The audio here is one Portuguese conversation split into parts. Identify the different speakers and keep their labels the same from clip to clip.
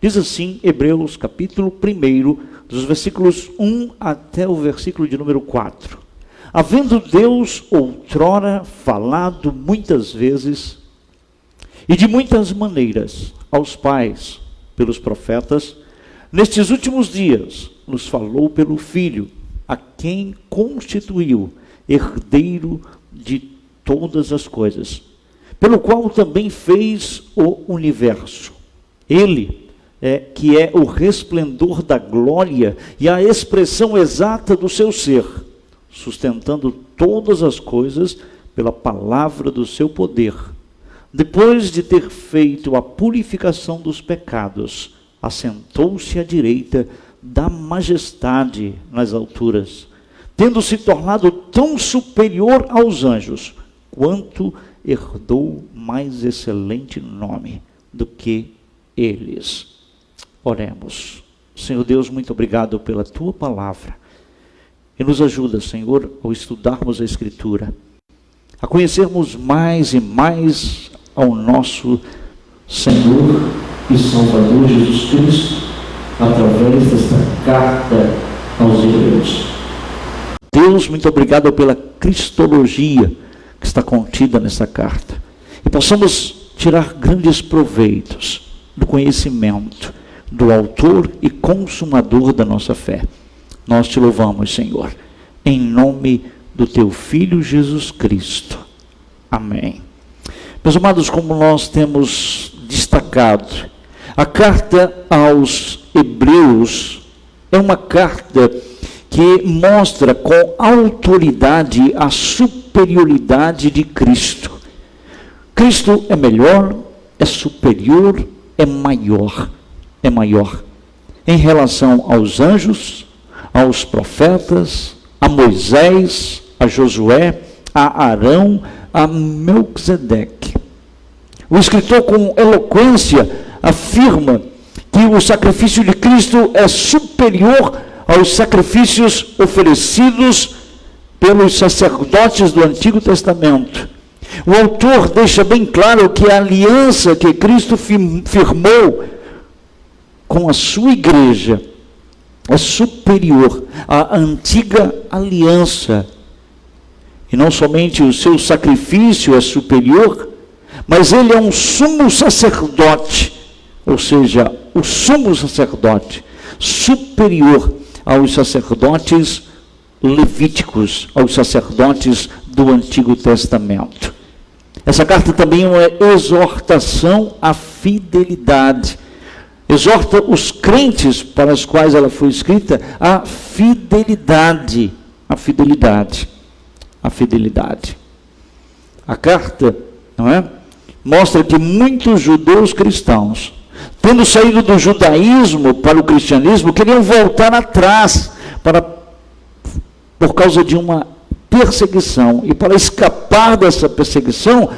Speaker 1: Diz assim, Hebreus capítulo 1, dos versículos 1 até o versículo de número 4. Havendo Deus outrora falado muitas vezes e de muitas maneiras aos pais pelos profetas, nestes últimos dias nos falou pelo Filho, a quem constituiu herdeiro de todas as coisas, pelo qual também fez o universo. Ele que é o resplendor da glória e a expressão exata do seu ser, sustentando todas as coisas pela palavra do seu poder. Depois de ter feito a purificação dos pecados, assentou-se à direita da majestade nas alturas, tendo se tornado tão superior aos anjos, quanto herdou mais excelente nome do que eles. Oremos. Senhor Deus, muito obrigado pela tua palavra. E nos ajuda, Senhor, ao estudarmos a Escritura, a conhecermos mais e mais ao nosso Senhor e Salvador Jesus Cristo, através desta carta aos Hebreus. Deus, muito obrigado pela cristologia que está contida nessa carta. E possamos tirar grandes proveitos do conhecimento do autor e consumador da nossa fé. Nós te louvamos, Senhor, em nome do teu Filho Jesus Cristo. Amém. Meus amados, como nós temos destacado, a carta aos Hebreus é uma carta que mostra com autoridade a superioridade de Cristo. Cristo é melhor, é superior, é maior em relação aos anjos, aos profetas, a Moisés, a Josué, a Arão, a Melquisedeque. O escritor, com eloquência, afirma que o sacrifício de Cristo é superior aos sacrifícios oferecidos pelos sacerdotes do Antigo Testamento. O autor deixa bem claro que a aliança que Cristo firmou com a sua igreja é superior à antiga aliança. E não somente o seu sacrifício é superior, mas ele é um sumo sacerdote, ou seja, o sumo sacerdote superior aos sacerdotes levíticos, aos sacerdotes do Antigo Testamento. Essa carta também é uma exortação à fidelidade. Exorta os crentes para os quais ela foi escrita à fidelidade. A fidelidade. A fidelidade. A carta, não é? Mostra que muitos judeus cristãos, tendo saído do judaísmo para o cristianismo, queriam voltar atrás por causa de uma perseguição. E para escapar dessa perseguição,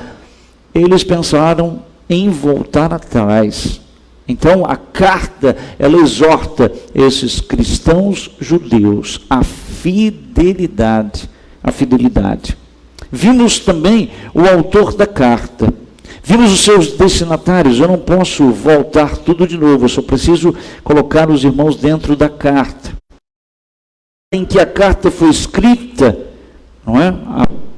Speaker 1: eles pensaram em voltar atrás. Então a carta, ela exorta esses cristãos judeus à fidelidade. A fidelidade. Vimos também o autor da carta. Vimos os seus destinatários. Eu não posso voltar tudo de novo, eu só preciso colocar os irmãos dentro da carta. Em que a carta foi escrita, não é?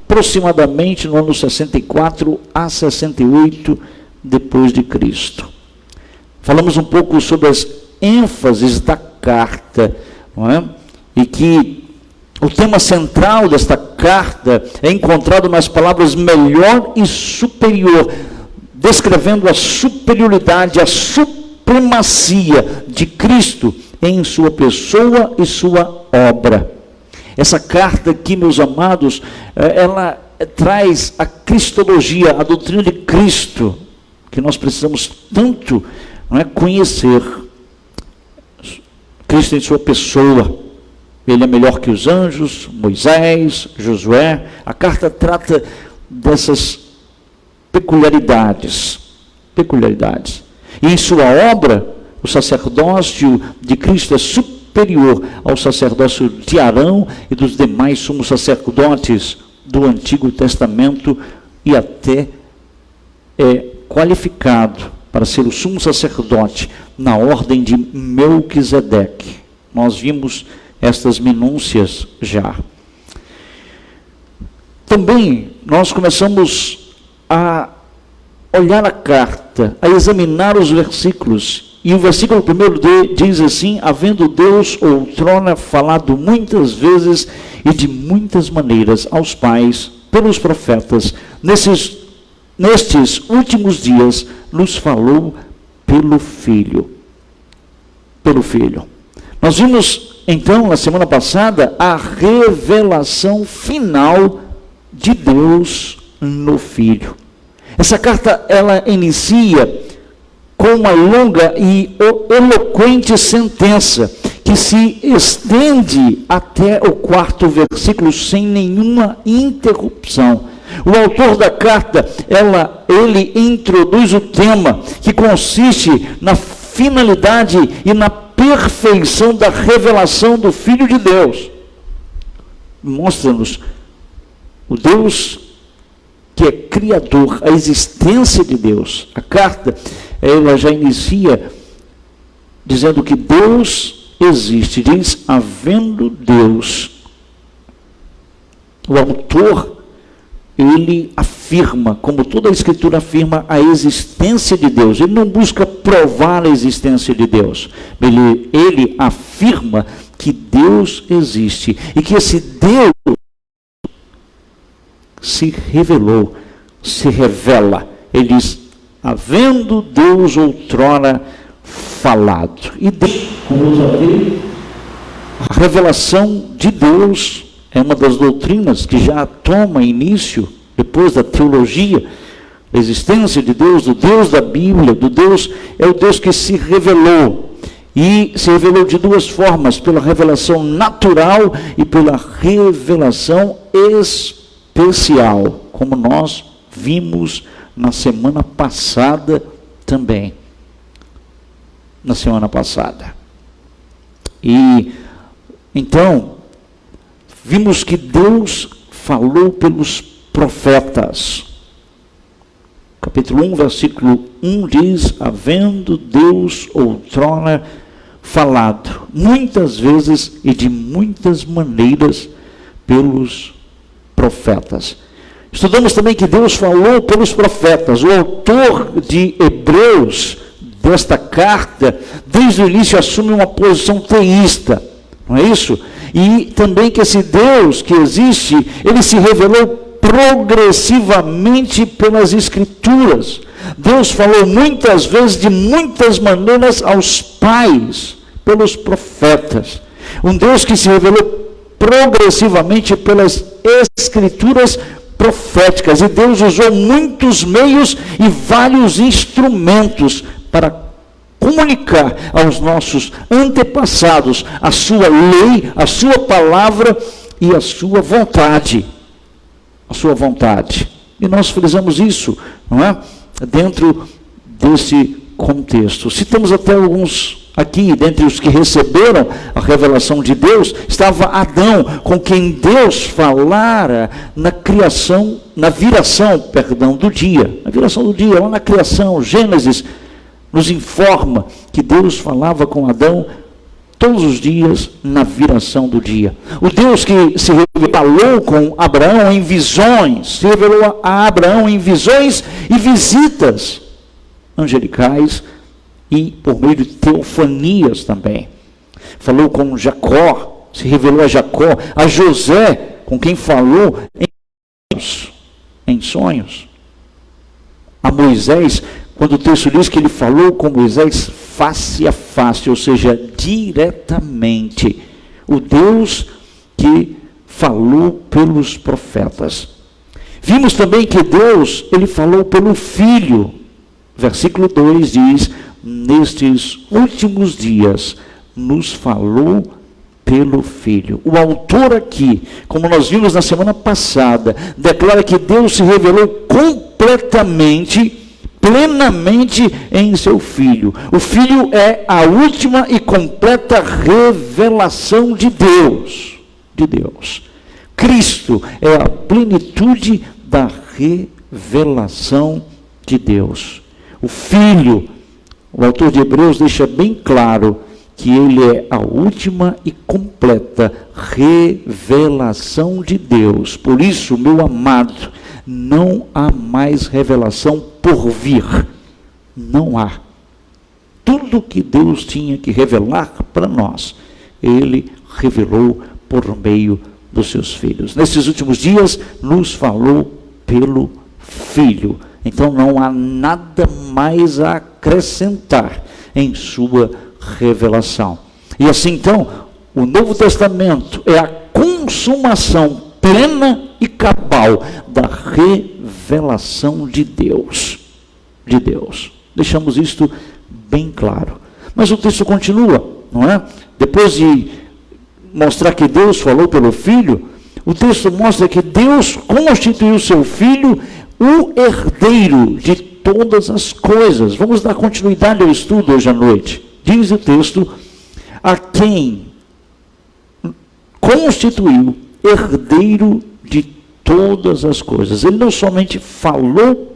Speaker 1: Aproximadamente no ano 64 a 68 depois de Cristo. Falamos um pouco sobre as ênfases da carta, não é? E que o tema central desta carta é encontrado nas palavras melhor e superior, descrevendo a superioridade, a supremacia de Cristo em sua pessoa e sua obra. Essa carta aqui, meus amados, ela traz a cristologia, a doutrina de Cristo, que nós precisamos tanto, não é, conhecer. Cristo em sua pessoa. Ele é melhor que os anjos, Moisés, Josué. A carta trata dessas peculiaridades. E em sua obra, o sacerdócio de Cristo é superior ao sacerdócio de Arão e dos demais sumos sacerdotes do Antigo Testamento, e até é qualificado para ser o sumo sacerdote na ordem de Melquisedeque. Nós vimos estas minúcias já. Também nós começamos a olhar a carta, a examinar os versículos. E o versículo 1 diz assim: havendo Deus outrora falado muitas vezes e de muitas maneiras aos pais, pelos profetas, nestes últimos dias, nos falou pelo Filho. Pelo Filho. Nós vimos, então, na semana passada, a revelação final de Deus no Filho. Essa carta, ela inicia com uma longa e eloquente sentença, que se estende até o 4º versículo, sem nenhuma interrupção. O autor da carta, ele introduz o tema, que consiste na finalidade e na perfeição da revelação do Filho de Deus. Mostra-nos o Deus que é criador, a existência de Deus. A carta, ela já inicia dizendo que Deus existe. Diz, havendo Deus. O autor, ele afirma, como toda a Escritura afirma, a existência de Deus. Ele não busca provar a existência de Deus. Ele afirma que Deus existe. E que esse Deus se revelou, se revela. Ele diz, havendo Deus outrora falado. E Deus, como já vi, a revelação de Deus é uma das doutrinas que já toma início, depois da teologia, a existência de Deus, do Deus da Bíblia, do Deus, é o Deus que se revelou. E se revelou de duas formas, pela revelação natural e pela revelação especial, como nós vimos na semana passada também. Na semana passada. E então, vimos que Deus falou pelos profetas. Capítulo 1, versículo 1 diz, havendo Deus outrora falado, muitas vezes e de muitas maneiras pelos profetas. Estudamos também que Deus falou pelos profetas. O autor de Hebreus, desta carta, desde o início assume uma posição teísta, não é isso? E também que esse Deus que existe, ele se revelou progressivamente pelas Escrituras. Deus falou muitas vezes, de muitas maneiras, aos pais, pelos profetas. Um Deus que se revelou progressivamente pelas Escrituras proféticas. E Deus usou muitos meios e vários instrumentos para comunicar aos nossos antepassados a sua lei, a sua palavra e a sua vontade. A sua vontade. E nós frisamos isso, não é? Dentro desse contexto. Citamos até alguns aqui, dentre os que receberam a revelação de Deus, estava Adão, com quem Deus falara na criação, na viração do dia. Na viração do dia, lá na criação, Gênesis nos informa que Deus falava com Adão todos os dias na viração do dia. O Deus que se revelou com Abraão em visões, se revelou a Abraão em visões e visitas angelicais e por meio de teofanias também. Falou com Jacó, se revelou a Jacó, a José, com quem falou em sonhos. A Moisés, quando o texto diz que ele falou com Moisés face a face, ou seja, diretamente. O Deus que falou pelos profetas. Vimos também que Deus, ele falou pelo Filho. Versículo 2 diz, nestes últimos dias, nos falou pelo Filho. O autor aqui, como nós vimos na semana passada, declara que Deus se revelou completamente, plenamente em seu Filho. O Filho é a última e completa revelação de Deus. De Deus. Cristo é a plenitude da revelação de Deus. O Filho, o autor de Hebreus deixa bem claro que ele é a última e completa revelação de Deus. Por isso, meu amado, não há mais revelação por vir. Não há. Tudo que Deus tinha que revelar para nós, ele revelou por meio dos seus filhos. Nesses últimos dias, nos falou pelo Filho. Então não há nada mais a acrescentar em sua revelação. E assim então, o Novo Testamento é a consumação plena e cabal da revelação de Deus. De Deus. Deixamos isto bem claro. Mas o texto continua, não é? Depois de mostrar que Deus falou pelo Filho, o texto mostra que Deus constituiu seu Filho o herdeiro de todas as coisas. Vamos dar continuidade ao estudo hoje à noite. Diz o texto, a quem constituiu herdeiro de todas as coisas. Ele não somente falou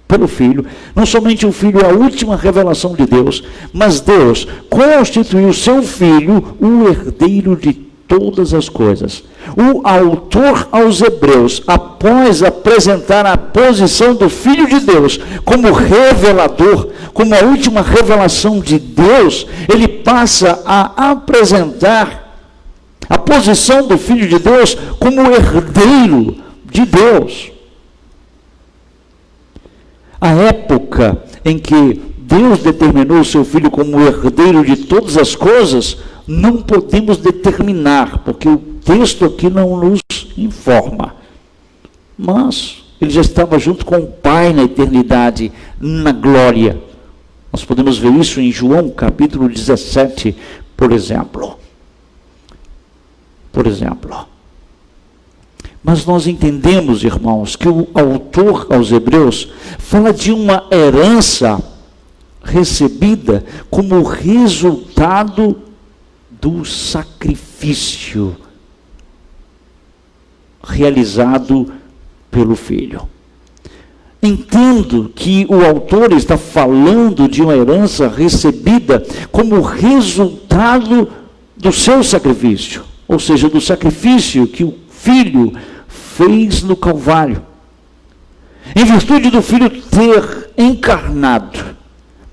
Speaker 1: pelo Filho, não somente o Filho é a última revelação de Deus, mas Deus constituiu seu Filho o herdeiro de todas as coisas. O autor aos Hebreus, após apresentar a posição do Filho de Deus como revelador, como a última revelação de Deus, ele passa a apresentar a posição do Filho de Deus como herdeiro de Deus. A época em que Deus determinou o seu Filho como herdeiro de todas as coisas, não podemos determinar, porque o texto aqui não nos informa. Mas ele já estava junto com o Pai na eternidade, na glória. Nós podemos ver isso em João capítulo 17, por exemplo. Mas nós entendemos, irmãos, que o autor aos Hebreus fala de uma herança recebida como resultado do sacrifício realizado pelo Filho. Entendo que o autor está falando de uma herança recebida como resultado do seu sacrifício, ou seja, do sacrifício que o Filho fez no Calvário. Em virtude do Filho ter encarnado,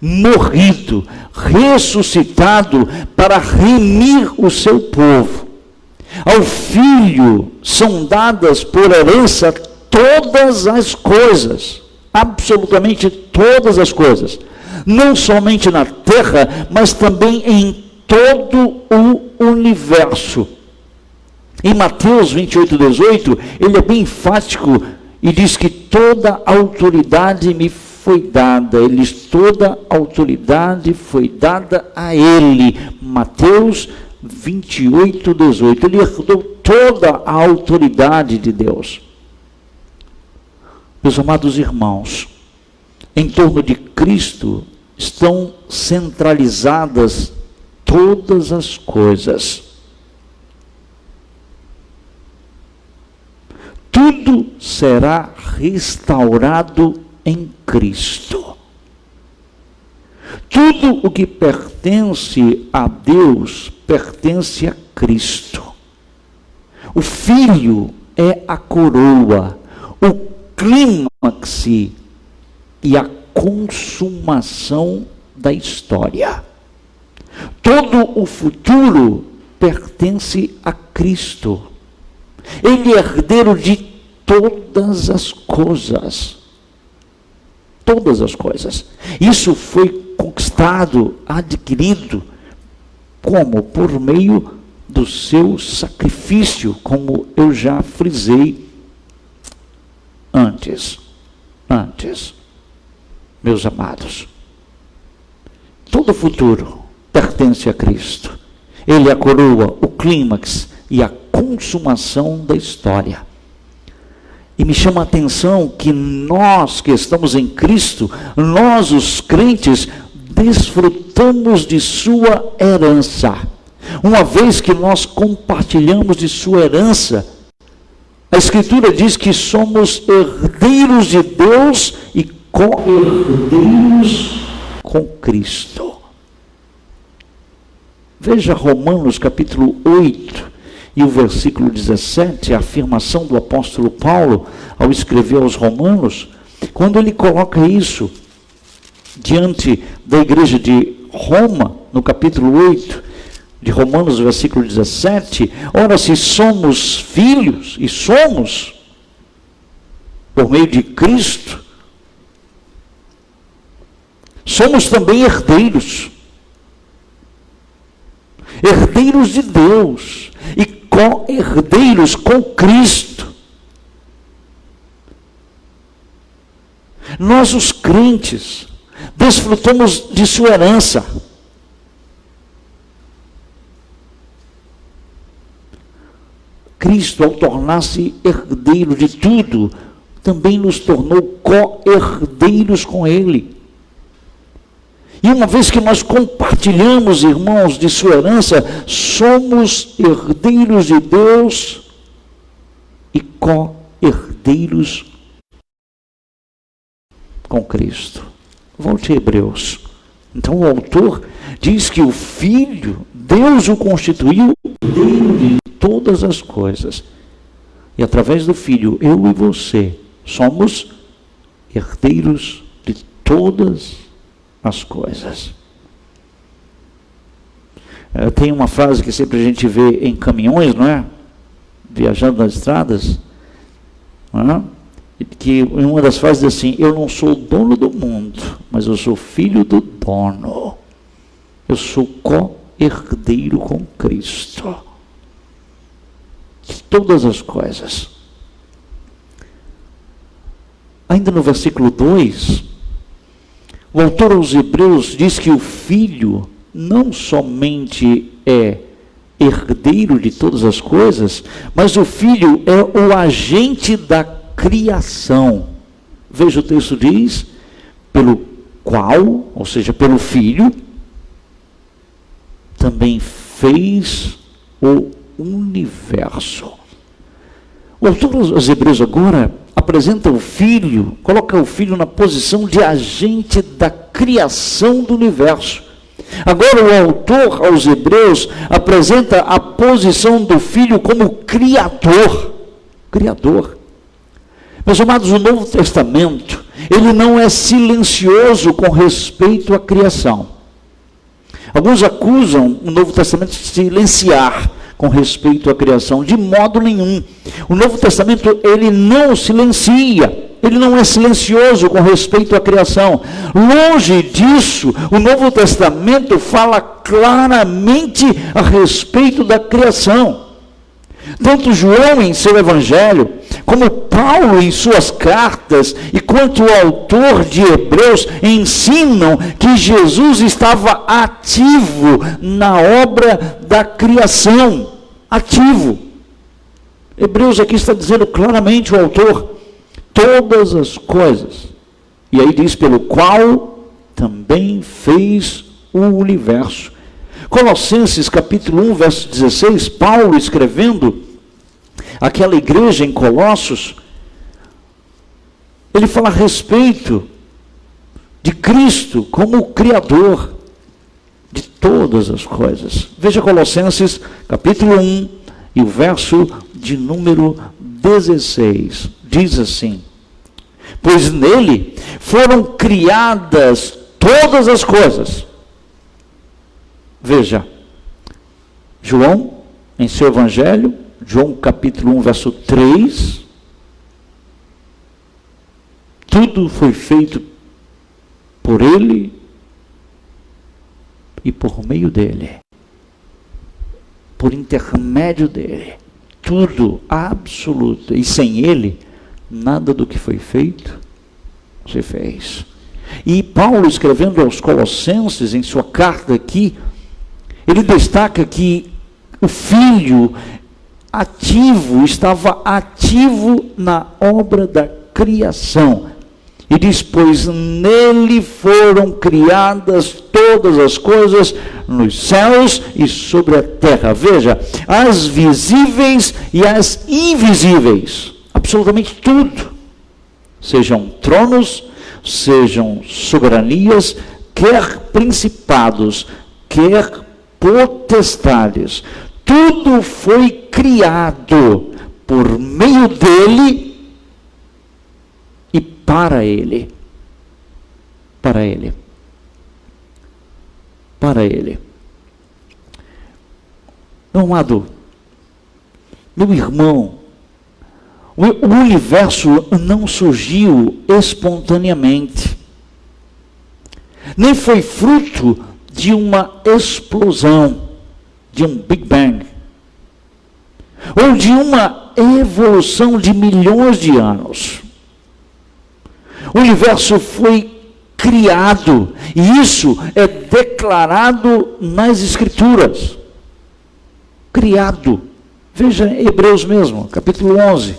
Speaker 1: morrido, ressuscitado para remir o seu povo. Ao Filho são dadas por herança todas as coisas, absolutamente todas as coisas, não somente na terra, mas também em todo o universo. Em Mateus 28:18, ele é bem enfático e diz que toda autoridade me foi dada. Ele diz, toda autoridade foi dada a ele. Mateus 28:18. Ele herdou toda a autoridade de Deus. Meus amados irmãos, em torno de Cristo estão centralizadas todas as coisas. Tudo será restaurado em Cristo. Tudo o que pertence a Deus pertence a Cristo. O Filho é a coroa, o clímax e a consumação da história. Todo o futuro pertence a Cristo. Ele é herdeiro de todas as coisas. Todas as coisas. Isso foi conquistado, adquirido, como? Por meio do seu sacrifício, como eu já frisei antes. Meus amados, todo o futuro pertence a Cristo. Ele é a coroa, o clímax e a consumação da história. E me chama a atenção que nós que estamos em Cristo, nós os crentes, desfrutamos de sua herança. Uma vez que nós compartilhamos de sua herança, a Escritura diz que somos herdeiros de Deus e co-herdeiros com Cristo. Veja Romanos capítulo 8 e o versículo 17, a afirmação do apóstolo Paulo ao escrever aos Romanos, quando ele coloca isso diante da igreja de Roma, no capítulo 8 de Romanos, versículo 17, ora, se somos filhos, e somos, por meio de Cristo, somos também herdeiros, herdeiros de Deus, e co-herdeiros com Cristo. Nós, os crentes, desfrutamos de sua herança. Cristo, ao tornar-se herdeiro de tudo, também nos tornou co-herdeiros com Ele. E uma vez que nós compartilhamos, irmãos, de sua herança, somos herdeiros de Deus e co-herdeiros com Cristo. Volte a Hebreus. Então o autor diz que o Filho, Deus o constituiu herdeiro de todas as coisas. E através do Filho, eu e você, somos herdeiros de todas as coisas. Tem uma frase que sempre a gente vê em caminhões, não é? Viajando nas estradas, não é? Que uma das frases diz assim: eu não sou o dono do mundo, mas eu sou filho do dono. Eu sou co-herdeiro com Cristo de todas as coisas. Ainda no versículo 2, o autor aos Hebreus diz que o Filho não somente é herdeiro de todas as coisas, mas o Filho é o agente da criação. Veja, o texto diz, pelo qual, ou seja, pelo Filho, também fez o universo. O autor aos Hebreus agora apresenta o Filho, coloca o Filho na posição de agente da criação do universo. Agora o autor aos Hebreus apresenta a posição do Filho como criador. Meus amados, o Novo Testamento, ele não é silencioso com respeito à criação. Alguns acusam o Novo Testamento de silenciar com respeito à criação. De modo nenhum. O Novo Testamento, ele não silencia, ele não é silencioso com respeito à criação. Longe disso, o Novo Testamento fala claramente a respeito da criação. Tanto João em seu evangelho, como Paulo em suas cartas, e quanto o autor de Hebreus ensinam que Jesus estava ativo na obra da criação. Ativo. Hebreus aqui está dizendo claramente o autor, todas as coisas. E aí diz, pelo qual também fez o universo. Colossenses capítulo 1, verso 16, Paulo escrevendo aquela igreja em Colossos, ele fala a respeito de Cristo como o Criador de todas as coisas. Veja Colossenses capítulo 1 e o verso de número 16, diz assim: pois nele foram criadas todas as coisas. Veja, João, em seu evangelho, João capítulo 1, verso 3, tudo foi feito por ele e por meio dele, por intermédio dele, tudo, absoluto, e sem ele, nada do que foi feito se fez. E Paulo, escrevendo aos Colossenses, em sua carta aqui, ele destaca que o Filho ativo, estava ativo na obra da criação. E diz, pois nele foram criadas todas as coisas nos céus e sobre a terra. Veja, as visíveis e as invisíveis, absolutamente tudo. Sejam tronos, sejam soberanias, quer principados, quer potestades. Tudo foi criado por meio dele e para ele. Para ele. Para ele. Meu amado, meu irmão, o universo não surgiu espontaneamente, nem foi fruto de uma explosão, de um Big Bang, ou de uma evolução de milhões de anos. O universo foi criado, e isso é declarado nas Escrituras. Criado. Veja Hebreus mesmo, capítulo 11,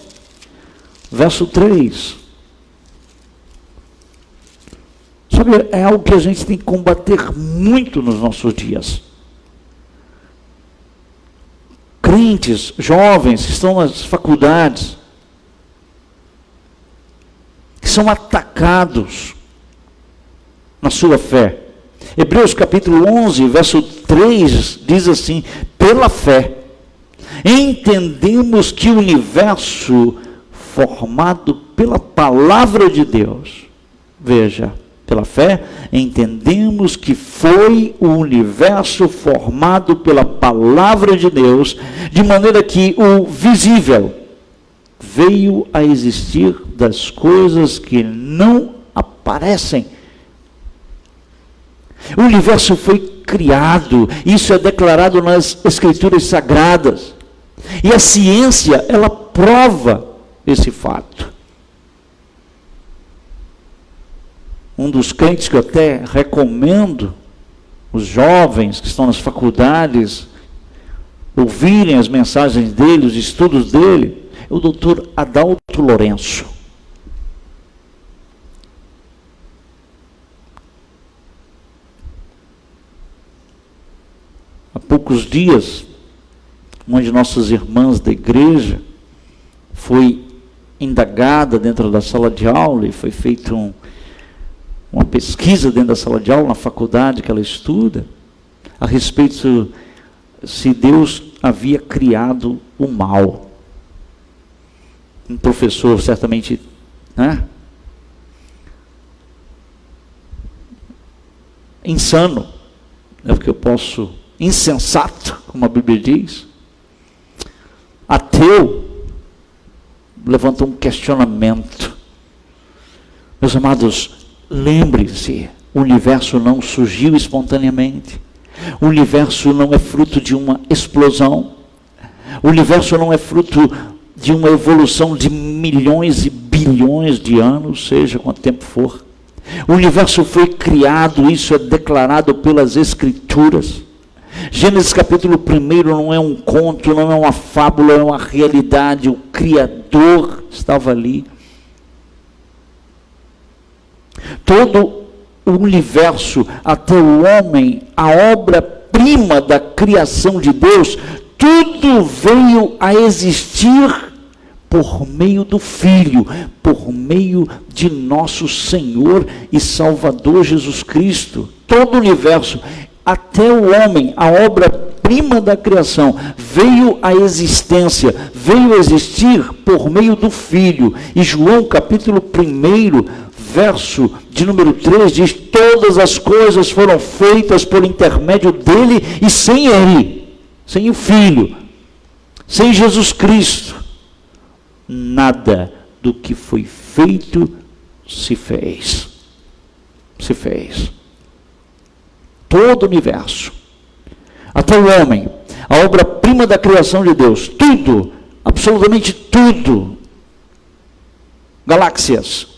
Speaker 1: verso 3. Sabe, é algo que a gente tem que combater muito nos nossos dias. Crentes, jovens que estão nas faculdades, que são atacados na sua fé. Hebreus capítulo 11, verso 3, diz assim: pela fé, entendemos que o universo formado pela palavra de Deus, veja, pela fé, entendemos que foi o universo formado pela palavra de Deus, de maneira que o visível veio a existir das coisas que não aparecem. O universo foi criado, isso é declarado nas Escrituras Sagradas. E a ciência, ela prova esse fato. Um dos crentes que eu até recomendo, os jovens que estão nas faculdades, ouvirem as mensagens dele, os estudos dele, é o Dr. Adalto Lourenço. Há poucos dias, uma de nossas irmãs da igreja foi indagada dentro da sala de aula e foi feita uma pesquisa dentro da sala de aula, na faculdade que ela estuda, a respeito se Deus havia criado o mal. Um professor certamente, né? Insano, é o que eu posso, insensato, como a Bíblia diz, ateu, levantou um questionamento. Meus amados, lembre-se, o universo não surgiu espontaneamente. O universo não é fruto de uma explosão. O universo não é fruto de uma evolução de milhões e bilhões de anos, seja quanto tempo for. O universo foi criado, isso é declarado pelas Escrituras. Gênesis capítulo 1 não é um conto, não é uma fábula, é uma realidade. O Criador estava ali. Todo o universo, até o homem, a obra-prima da criação de Deus, tudo veio a existir por meio do Filho, por meio de nosso Senhor e Salvador Jesus Cristo. Todo o universo, até o homem, a obra-prima da criação, veio à existência, veio a existir por meio do Filho. E João capítulo 1, verso de número 3, diz: todas as coisas foram feitas por intermédio dele, e sem ele, sem o Filho, sem Jesus Cristo, nada do que foi feito se fez. Se fez. Todo o universo, até o homem, a obra-prima da criação de Deus, tudo, absolutamente tudo, galáxias,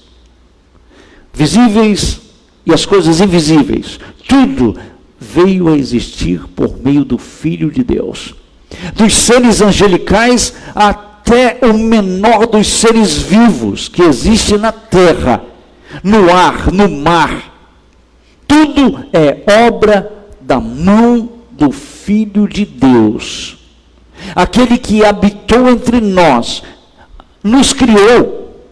Speaker 1: visíveis e as coisas invisíveis, tudo veio a existir por meio do Filho de Deus. Dos seres angelicais até o menor dos seres vivos que existe na terra, no ar, no mar, tudo é obra da mão do Filho de Deus. Aquele que habitou entre nós, nos criou.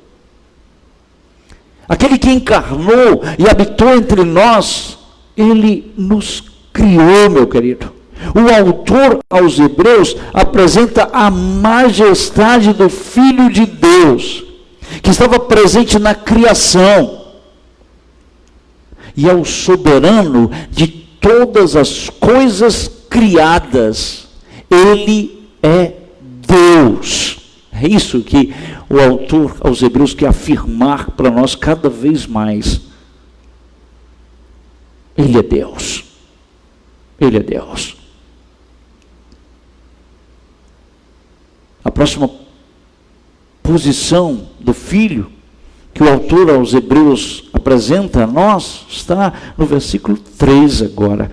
Speaker 1: aquele que encarnou e habitou entre nós, ele nos criou, meu querido. O autor aos Hebreus apresenta a majestade do Filho de Deus, que estava presente na criação, e é o soberano de todas as coisas criadas. Ele é Deus. É isso que o autor aos Hebreus quer afirmar para nós cada vez mais. Ele é Deus. Ele é Deus. A próxima posição do Filho que o autor aos Hebreus apresenta a nós está no versículo 3 agora.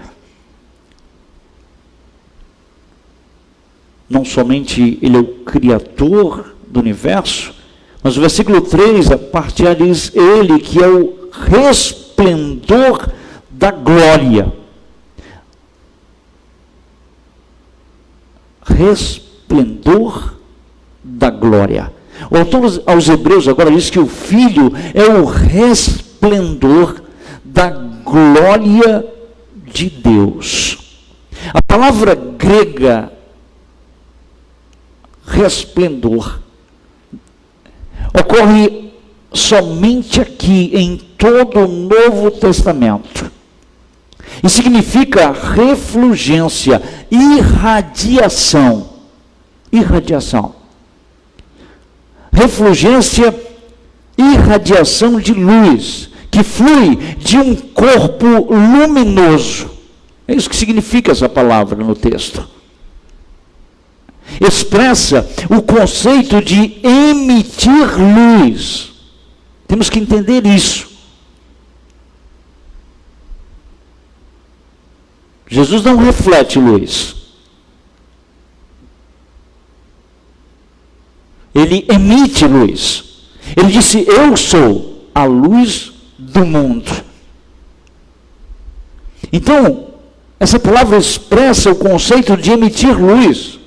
Speaker 1: Não somente ele é o Criador do universo, mas o versículo 3, a parte A diz, ele que é o resplendor da glória. Resplendor da glória. O autor aos Hebreus agora diz que o Filho é o resplendor da glória de Deus. A palavra grega resplendor ocorre somente aqui em todo o Novo Testamento e significa refulgência, irradiação. Refulgência, irradiação de luz que flui de um corpo luminoso. É isso que significa essa palavra no texto. Expressa o conceito de emitir luz. Temos que entender isso. Jesus não reflete luz. Ele emite luz. Ele disse, eu sou a luz do mundo. Então, essa palavra expressa o conceito de emitir luz.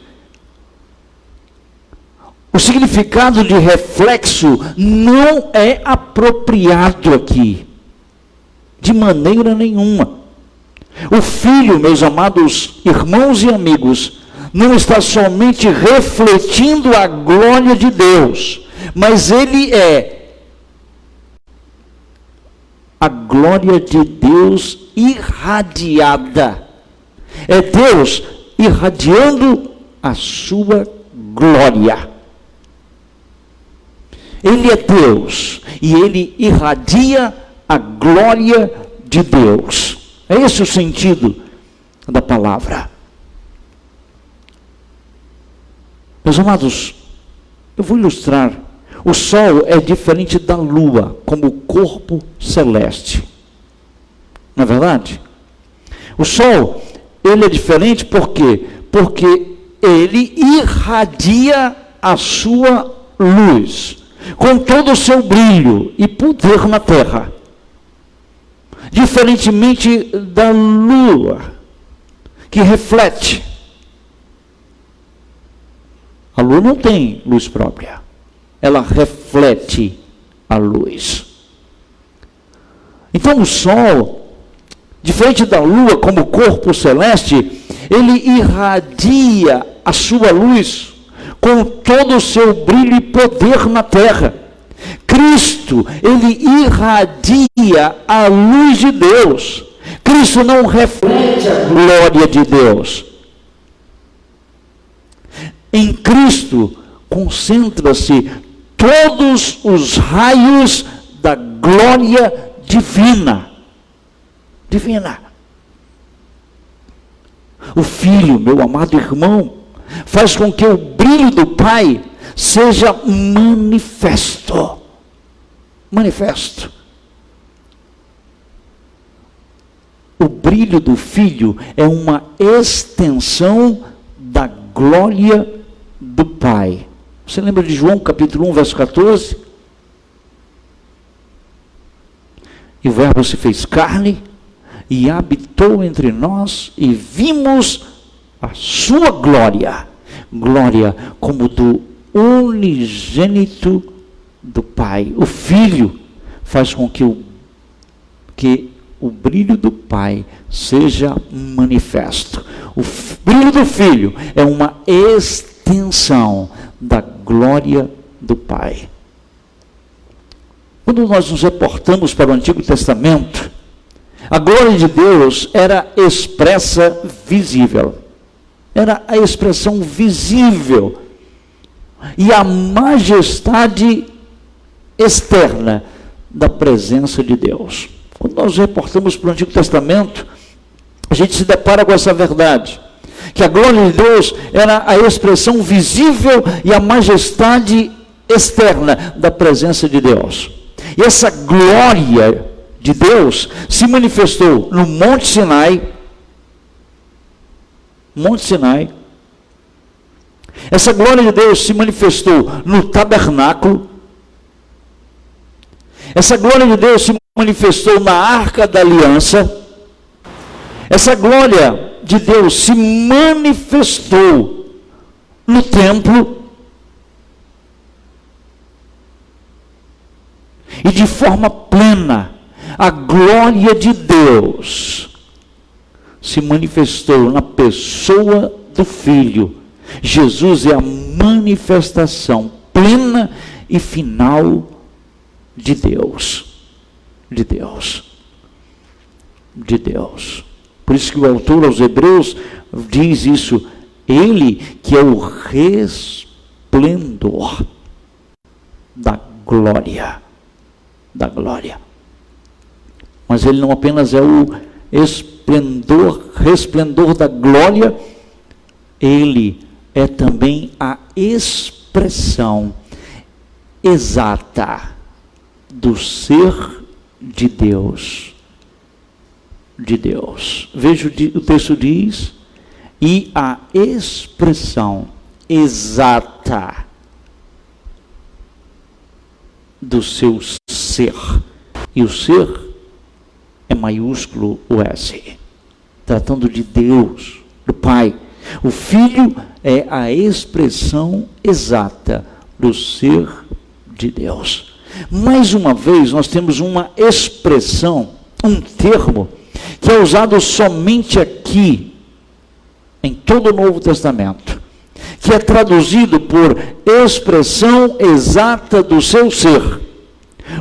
Speaker 1: O significado de reflexo não é apropriado aqui, de maneira nenhuma. O Filho, meus amados irmãos e amigos, não está somente refletindo a glória de Deus, mas ele é a glória de Deus irradiada. É Deus irradiando a sua glória. Ele é Deus e ele irradia a glória de Deus. É esse o sentido da palavra. Meus amados, eu vou ilustrar. O sol é diferente da lua como corpo celeste. Não é verdade? O sol, ele é diferente por quê? Porque ele irradia a sua luz com todo o seu brilho e poder na terra. Diferentemente da lua, que reflete. A lua não tem luz própria. Ela reflete a luz. Então o sol, diferente da lua como corpo celeste, ele irradia a sua luz com todo o seu brilho e poder na terra. Cristo, ele irradia a luz de Deus. Cristo não reflete a glória de Deus. Em Cristo concentra-se todos os raios da glória divina. O Filho, meu amado irmão, faz com que o brilho do Pai seja manifesto. O brilho do Filho é uma extensão da glória do Pai. Você lembra de João capítulo 1, verso 14? E o Verbo se fez carne e habitou entre nós e vimos a sua glória. Glória como do unigênito do Pai. O Filho faz com que o brilho do Pai seja manifesto. O brilho do Filho é uma extensão da glória do Pai. Quando nós nos reportamos para o Antigo Testamento, a glória de Deus era expressa visível. Era a expressão visível. E a majestade externa da presença de Deus. Quando nós reportamos para o Antigo Testamento, a gente se depara com essa verdade, que a glória de Deus era a expressão visível e a majestade externa da presença de Deus. E essa glória de Deus se manifestou no Monte Sinai. Monte Sinai. Essa glória de Deus se manifestou no tabernáculo. Essa glória de Deus se manifestou na Arca da Aliança. Essa glória de Deus se manifestou no templo. E de forma plena, a glória de Deus se manifestou na pessoa do Filho. Jesus é a manifestação plena e final de Deus. De Deus. De Deus. Por isso que o autor aos Hebreus diz isso. Ele que é o resplendor da glória. Da glória. Mas ele não apenas é o resplendor da glória, ele é também a expressão exata do ser de Deus. De Deus. Veja o texto diz, e a expressão exata do seu ser. E o ser é maiúsculo o S, tratando de Deus, do Pai. O Filho é a expressão exata do ser de Deus. Mais uma vez, nós temos uma expressão, um termo, que é usado somente aqui, em todo o Novo Testamento, que é traduzido por expressão exata do seu ser.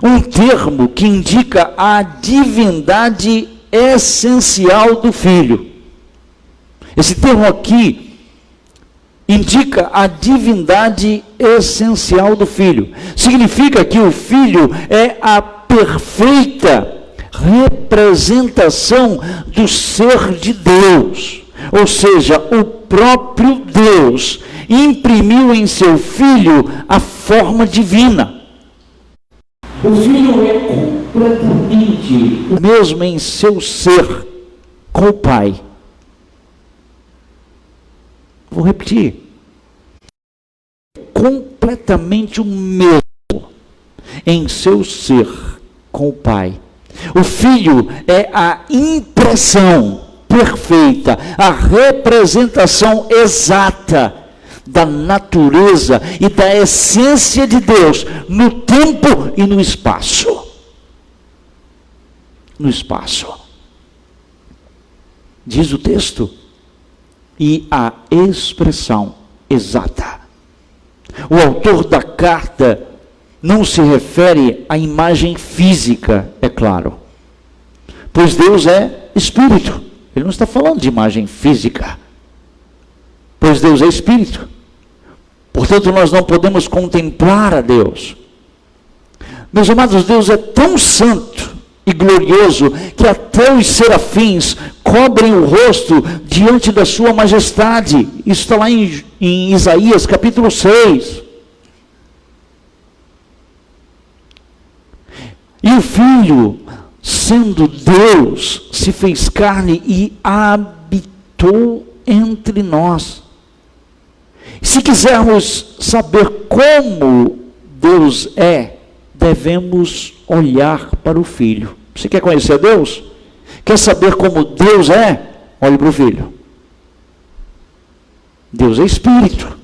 Speaker 1: Um termo que indica a divindade essencial do Filho. Esse termo aqui indica a divindade essencial do Filho. Significa que o Filho é a perfeita representação do ser de Deus. Ou seja, o próprio Deus imprimiu em seu Filho a forma divina. O Filho é completamente o mesmo em seu ser com o Pai. Vou repetir. Completamente o mesmo em seu ser com o Pai. O Filho é a impressão perfeita, a representação exata da natureza e da essência de Deus no tempo e no espaço. No espaço. Diz o texto, e a expressão exata. O autor da carta não se refere à imagem física, é claro, pois Deus é espírito. Ele não está falando de imagem física, pois Deus é espírito. Portanto, nós não podemos contemplar a Deus. Meus amados, Deus é tão santo e glorioso que até os serafins cobrem o rosto diante da sua majestade. Isso está lá em Isaías capítulo 6. E o Filho, sendo Deus, se fez carne e habitou entre nós. Se quisermos saber como Deus é, devemos olhar para o Filho. Você quer conhecer Deus? Quer saber como Deus é? Olhe para o Filho. Deus é Espírito.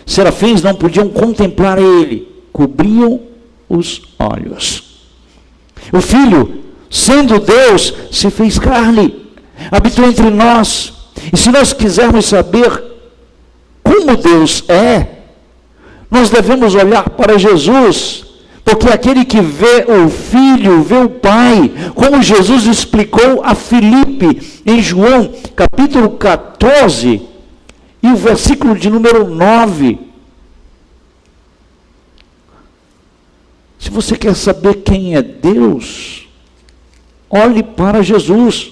Speaker 1: Serafins não podiam contemplar Ele, cobriam os olhos. O Filho, sendo Deus, se fez carne, habitou entre nós. E se nós quisermos saber como Deus é, nós devemos olhar para Jesus, porque aquele que vê o Filho, vê o Pai, como Jesus explicou a Filipe, em João, capítulo 14, e o versículo de número 9. Se você quer saber quem é Deus, olhe para Jesus,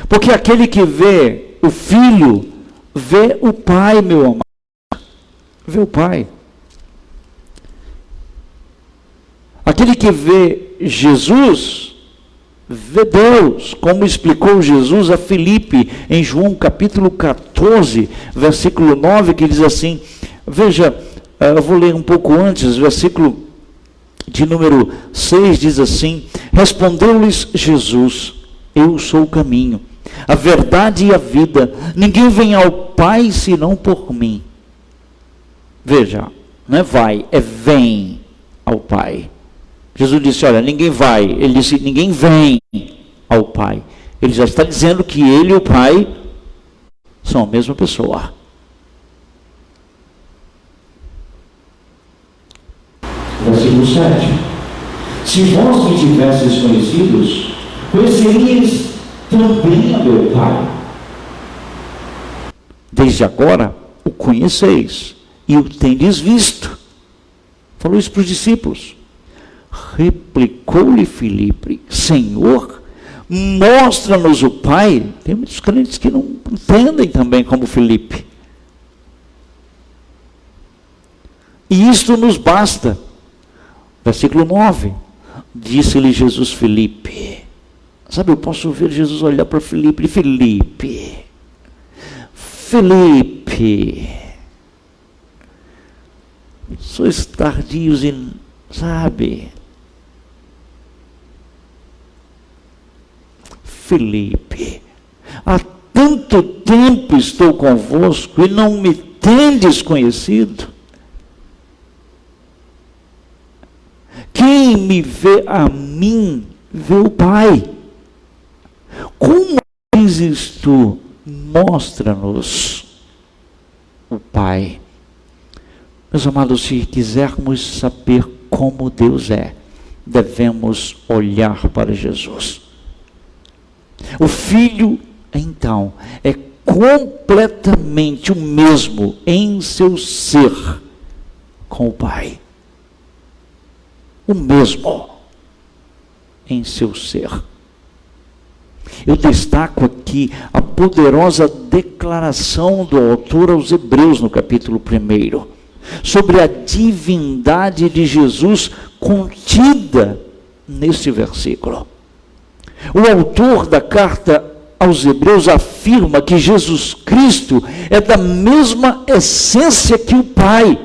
Speaker 1: porque aquele que vê o Filho, vê o Pai, meu amado, vê o Pai. Aquele que vê Jesus, vê Deus, como explicou Jesus a Filipe, em João capítulo 14, versículo 9, que diz assim, veja, eu vou ler um pouco antes, versículo de número 6, diz assim, respondeu-lhes Jesus, eu sou o caminho, a verdade e a vida, ninguém vem ao Pai senão por mim. Veja, não é vai, é vem ao Pai. Jesus disse, olha, ninguém vai. Ele disse, ninguém vem ao Pai. Ele já está dizendo que ele e o Pai são a mesma pessoa. Versículo 7. Se vós me tivesseis conhecidos, conheceríeis também a meu Pai. Desde agora o conheceis e o tendes visto. Falou isso para os discípulos. Replicou-lhe Filipe, Senhor, mostra-nos o Pai. Tem muitos crentes que não entendem também como Filipe. E isto nos basta. Versículo 9. Disse-lhe Jesus Filipe. Sabe, eu posso ver Jesus olhar para Filipe. Filipe. Sois tardios em... Sabe? Filipe, há tanto tempo estou convosco e não me tendes conhecido. Quem me vê a mim, vê o Pai. Como dizes tu, mostra-nos o Pai. Meus amados, se quisermos saber como Deus é, devemos olhar para Jesus. O Filho, então, é completamente o mesmo em seu ser com o Pai. O mesmo em seu ser. Eu destaco aqui a poderosa declaração do autor aos Hebreus no capítulo 1, sobre a divindade de Jesus contida neste versículo. O autor da carta aos Hebreus afirma que Jesus Cristo é da mesma essência que o Pai.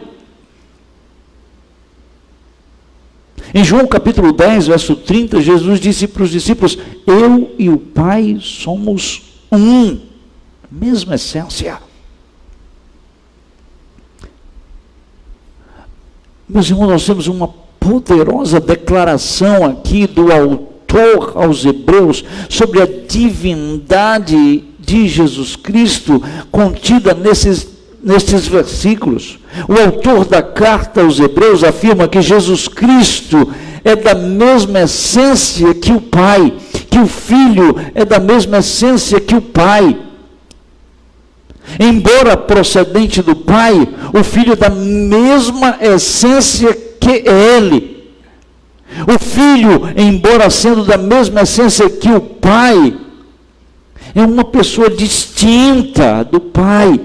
Speaker 1: Em João capítulo 10, verso 30, Jesus disse para os discípulos, eu e o Pai somos um, mesma essência. Meus irmãos, nós temos uma poderosa declaração aqui do autor aos Hebreus sobre a divindade de Jesus Cristo contida nestes versículos. O autor da carta aos Hebreus afirma que Jesus Cristo é da mesma essência que o Pai, que o Filho é da mesma essência que o Pai. Embora procedente do Pai, o Filho é da mesma essência que Ele. O Filho, embora sendo da mesma essência que o Pai, é uma pessoa distinta do Pai.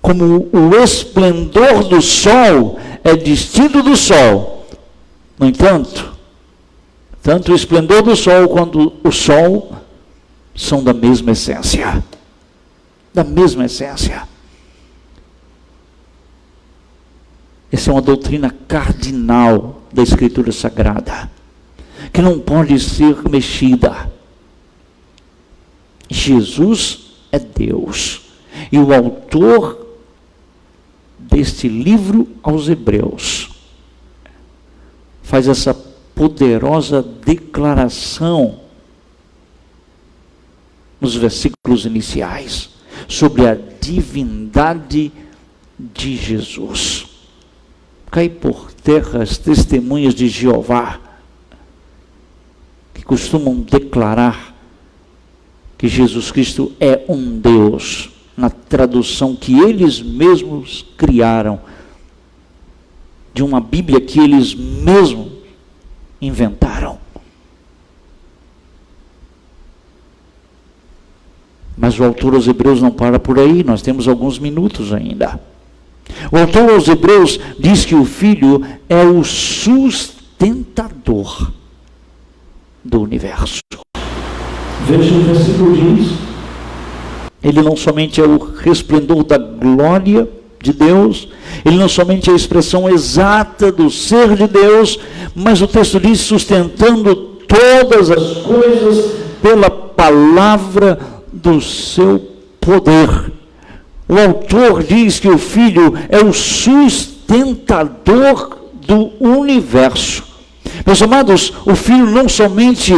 Speaker 1: Como o esplendor do sol é distinto do sol. No entanto, tanto o esplendor do sol quanto o sol são da mesma essência. Da mesma essência. Essa é uma doutrina cardinal da Escritura Sagrada, que não pode ser mexida. Jesus é Deus, e o autor deste livro aos Hebreus, faz essa poderosa declaração nos versículos iniciais sobre a divindade de Jesus. Cai por terra as testemunhas de Jeová, que costumam declarar que Jesus Cristo é um Deus, na tradução que eles mesmos criaram, de uma Bíblia que eles mesmos inventaram. Mas o autor aos Hebreus não para por aí, nós temos alguns minutos ainda. O autor aos Hebreus diz que o Filho é o sustentador do universo. Veja o versículo diz: ele não somente é o resplendor da glória de Deus, ele não somente é a expressão exata do ser de Deus, mas o texto diz sustentando todas as coisas pela palavra do seu poder. O autor diz que o Filho é o sustentador do universo. Meus amados, o Filho não somente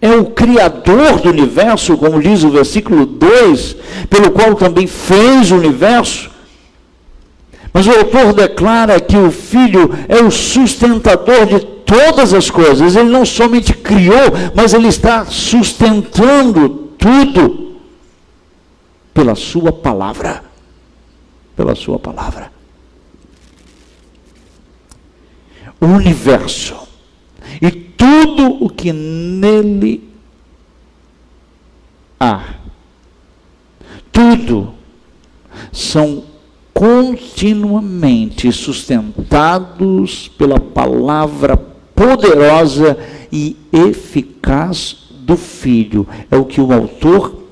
Speaker 1: é o Criador do universo, como diz o versículo 2, pelo qual também fez o universo, mas o autor declara que o Filho é o sustentador de todas as coisas. Ele não somente criou, mas ele está sustentando tudo pela sua palavra. Pela sua palavra. O universo e tudo o que nele há, tudo são continuamente sustentados pela palavra poderosa e eficaz do Filho. É o que o autor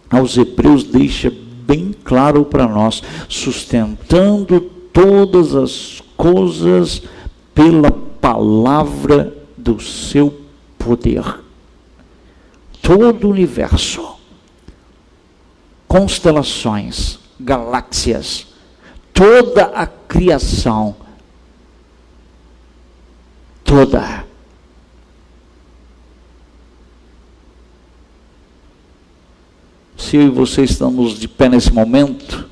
Speaker 1: aos Hebreus deixa bem claro para nós, sustentando todas as coisas pela palavra do seu poder. Todo o universo, constelações, galáxias, toda a criação, toda. Se eu e você estamos de pé nesse momento,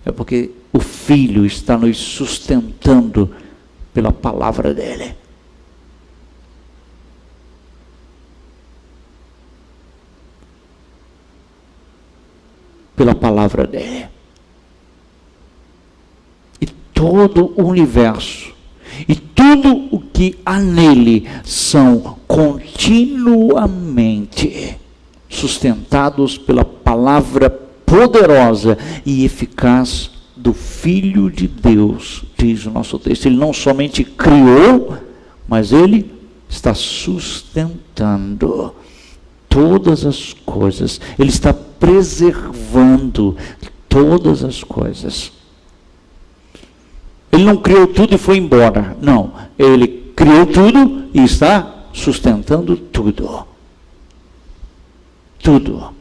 Speaker 1: é porque o Filho está nos sustentando pela palavra dele. Pela palavra dele. E todo o universo e tudo o que há nele são continuamente sustentados pela palavra poderosa e eficaz do Filho de Deus, diz o nosso texto. Ele não somente criou, mas ele está sustentando todas as coisas. Ele está preservando todas as coisas. Ele não criou tudo e foi embora. Não, ele criou tudo e está sustentando tudo. Tudo.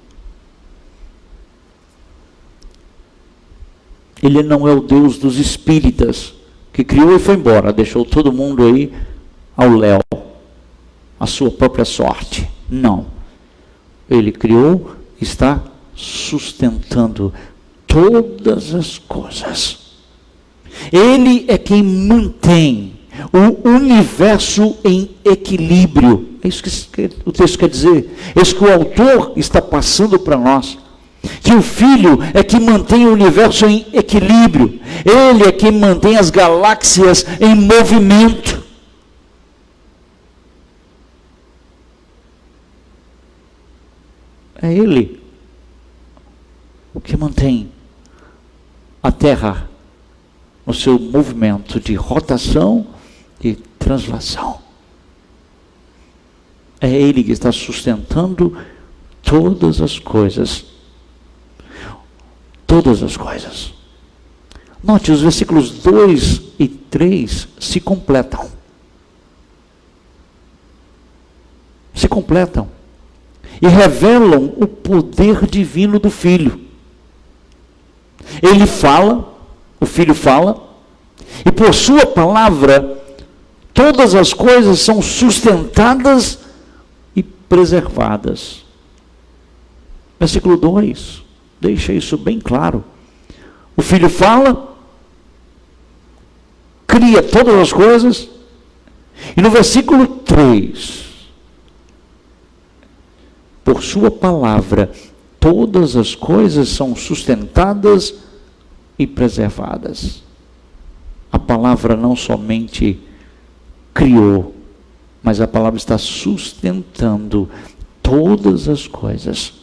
Speaker 1: Ele não é o Deus dos espíritas, que criou e foi embora, deixou todo mundo aí ao léu, a sua própria sorte. Não. Ele criou e está sustentando todas as coisas. Ele é quem mantém o universo em equilíbrio. É isso que o texto quer dizer. É isso que o autor está passando para nós. Que o Filho é que mantém o universo em equilíbrio. Ele é quem mantém as galáxias em movimento. É Ele o que mantém a Terra no seu movimento de rotação e translação. É Ele que está sustentando todas as coisas. Todas as coisas. Note, os versículos 2 e 3 se completam. Se completam. E revelam o poder divino do Filho. Ele fala, o Filho fala, e por sua palavra, todas as coisas são sustentadas e preservadas. Versículo 2, deixa isso bem claro. O Filho fala, cria todas as coisas, e no versículo 3, por sua palavra, todas as coisas são sustentadas e preservadas. A palavra não somente criou, mas a palavra está sustentando todas as coisas.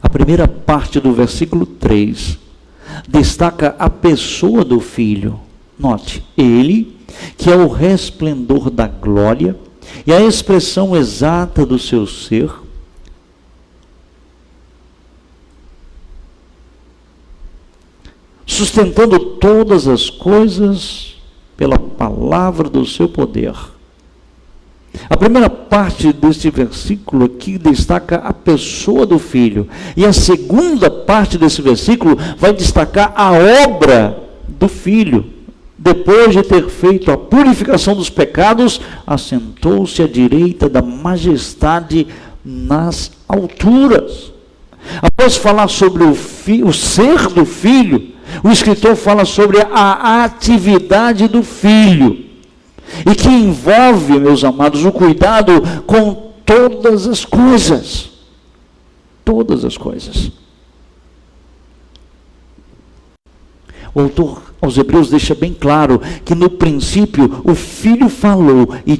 Speaker 1: A primeira parte do versículo 3 destaca a pessoa do Filho. Note, ele, que é o resplendor da glória e a expressão exata do seu ser, sustentando todas as coisas pela palavra do seu poder. A primeira parte deste versículo aqui destaca a pessoa do Filho, e a segunda parte desse versículo vai destacar a obra do Filho. Depois de ter feito a purificação dos pecados, assentou-se à direita da majestade nas alturas. Após falar sobre o ser do Filho, o escritor fala sobre a atividade do Filho, e que envolve, meus amados, o cuidado com todas as coisas. Todas as coisas. O autor aos Hebreus deixa bem claro que no princípio o Filho falou e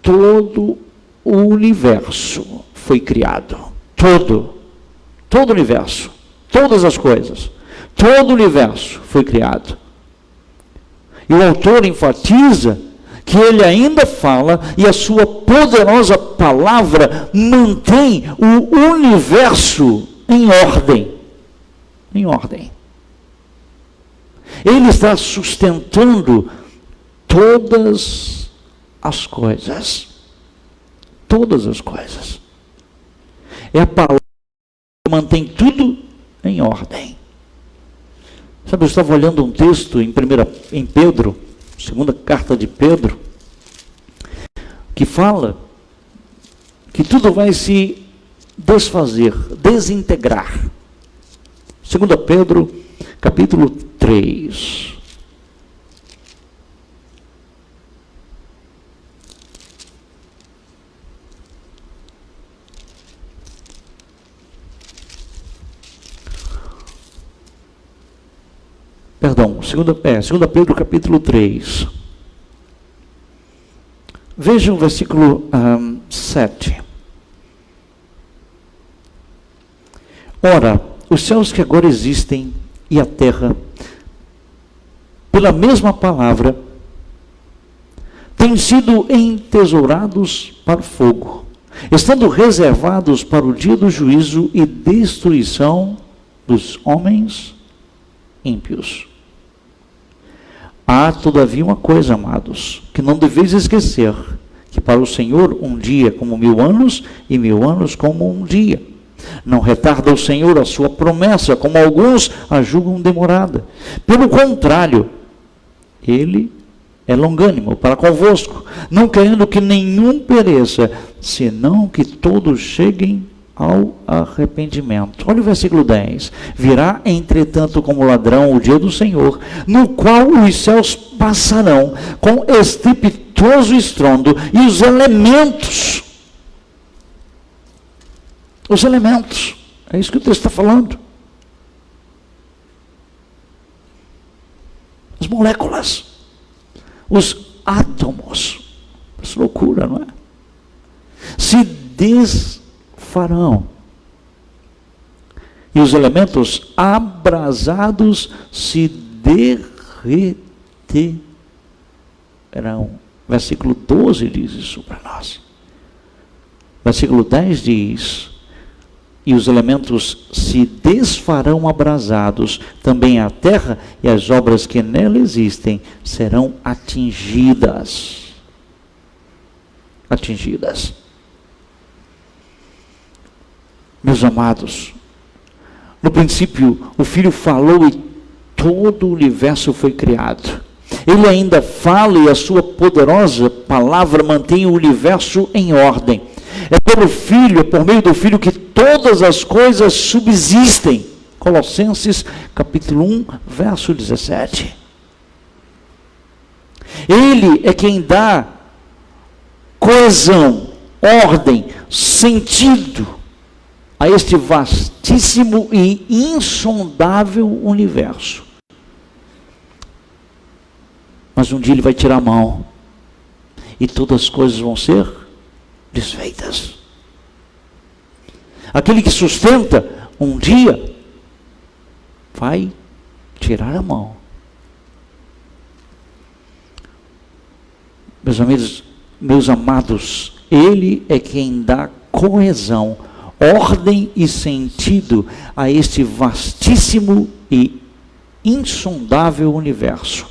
Speaker 1: todo o universo foi criado. Todo o universo, todas as coisas, todo o universo foi criado. E o autor enfatiza que ele ainda fala e a sua poderosa palavra mantém o universo em ordem. Em ordem. Ele está sustentando todas as coisas. Todas as coisas. É a palavra que mantém tudo em ordem. Sabe, eu estava olhando um texto em Pedro, segunda carta de Pedro, que fala que tudo vai se desfazer, desintegrar. 2 Pedro, capítulo 3. Perdão, 2 Pedro capítulo 3. Veja o versículo 7. Ora, os céus que agora existem e a terra, pela mesma palavra, têm sido entesourados para o fogo, estando reservados para o dia do juízo e destruição dos homens ímpios. Há, todavia, uma coisa, amados, que não deveis esquecer, que para o Senhor um dia como 1000 anos, e 1000 anos como um dia. Não retarda o Senhor a sua promessa, como alguns a julgam demorada. Pelo contrário, Ele é longânimo para convosco, não querendo que nenhum pereça, senão que todos cheguem ao arrependimento. Olha o versículo 10. Virá, entretanto, como ladrão o dia do Senhor, no qual os céus passarão com estrepitoso estrondo, e os elementos, é isso que o texto está falando. As moléculas, os átomos, essa loucura, não é? Se desfarão, e os elementos abrasados se derreterão. Versículo 12 diz isso para nós. Versículo 10 diz: e os elementos se desfarão abrasados, também a terra e as obras que nela existem serão atingidas. Meus amados, no princípio o Filho falou e todo o universo foi criado. Ele ainda fala e a sua poderosa palavra mantém o universo em ordem. É pelo Filho, é por meio do Filho que todas as coisas subsistem. Colossenses capítulo 1, verso 17. Ele é quem dá coesão, ordem, sentido a este vastíssimo e insondável universo. Mas um dia ele vai tirar a mão e todas as coisas vão ser desfeitas. Aquele que sustenta, um dia vai tirar a mão. Meus amigos, meus amados, Ele é quem dá coesão, ordem e sentido a este vastíssimo e insondável universo.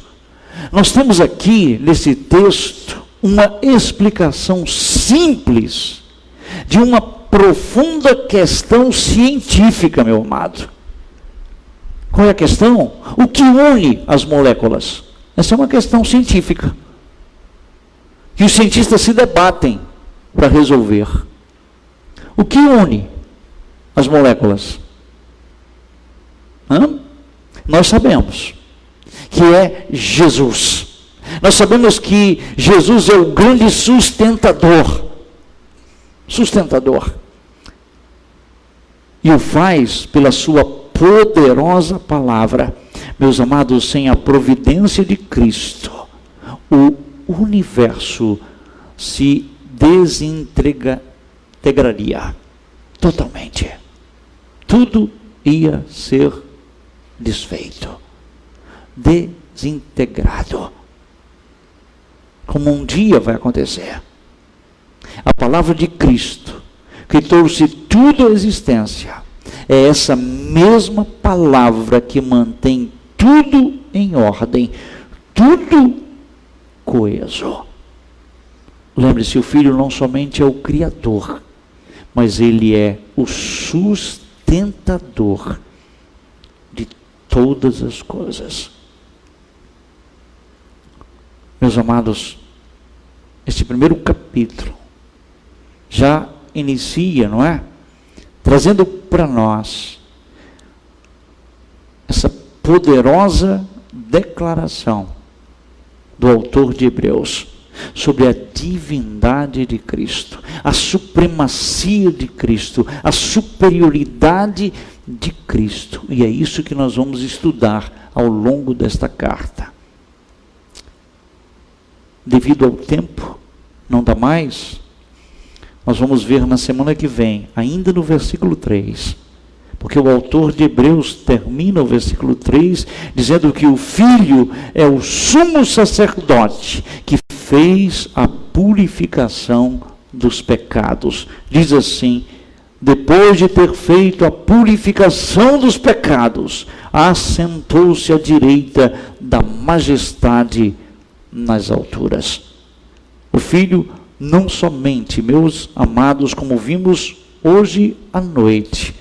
Speaker 1: Nós temos aqui, nesse texto, uma explicação simples de uma profunda questão científica, meu amado. Qual é a questão? O que une as moléculas? Essa é uma questão científica, que os cientistas se debatem para resolver. O que une as moléculas? Nós sabemos que é Jesus. Nós sabemos que Jesus é o grande sustentador. E o faz pela sua poderosa palavra. Meus amados, sem a providência de Cristo, o universo se desintegraria totalmente. Tudo ia ser desfeito, desintegrado, como um dia vai acontecer. A palavra de Cristo, que trouxe tudo à existência, é essa mesma palavra que mantém tudo em ordem, tudo coeso. Lembre-se, o Filho não somente é o Criador, mas Ele é o sustentador de todas as coisas. Meus amados, este primeiro capítulo já inicia, não é? Trazendo para nós essa poderosa declaração do autor de Hebreus sobre a divindade de Cristo, a supremacia de Cristo, a superioridade de Cristo. E é isso que nós vamos estudar ao longo desta carta. Devido ao tempo, não dá mais. Nós vamos ver na semana que vem, ainda no versículo 3, porque o autor de Hebreus termina o versículo 3 dizendo que o Filho é o sumo sacerdote que fez a purificação dos pecados. Diz assim: depois de ter feito a purificação dos pecados, assentou-se à direita da majestade nas alturas. O Filho não somente, meus amados, como vimos hoje à noite,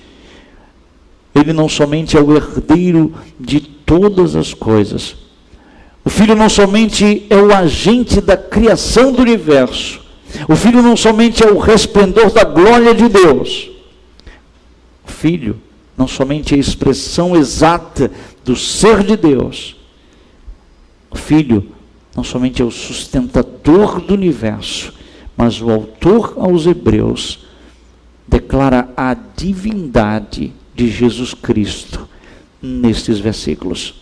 Speaker 1: Ele não somente é o herdeiro de todas as coisas. O Filho não somente é o agente da criação do universo. O Filho não somente é o resplendor da glória de Deus. O Filho não somente é a expressão exata do ser de Deus. O Filho não somente é o sustentador do universo, mas o autor aos Hebreus declara a divindade de Jesus Cristo nestes versículos.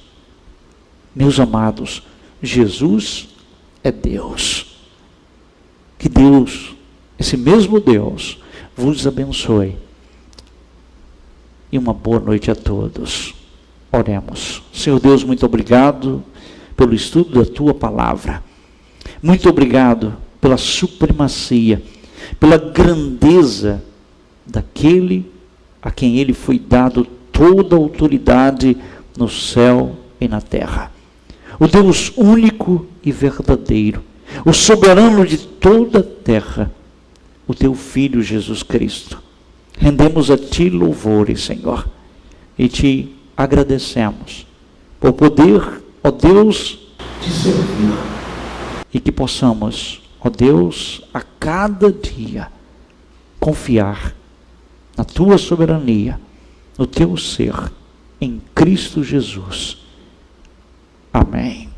Speaker 1: Meus amados, Jesus é Deus. Que Deus, esse mesmo Deus, vos abençoe. E uma boa noite a todos. Oremos. Senhor Deus, muito obrigado pelo estudo da Tua palavra. Muito obrigado pela supremacia, pela grandeza daquele a quem Ele foi dado toda a autoridade no céu e na terra. O Deus único e verdadeiro, o soberano de toda a terra, o Teu Filho Jesus Cristo. Rendemos a Ti louvores, Senhor, e Te agradecemos por poder, ó Deus, Te servir. E que possamos, ó Deus, a cada dia confiar na Tua soberania, no Teu ser, em Cristo Jesus. Amém.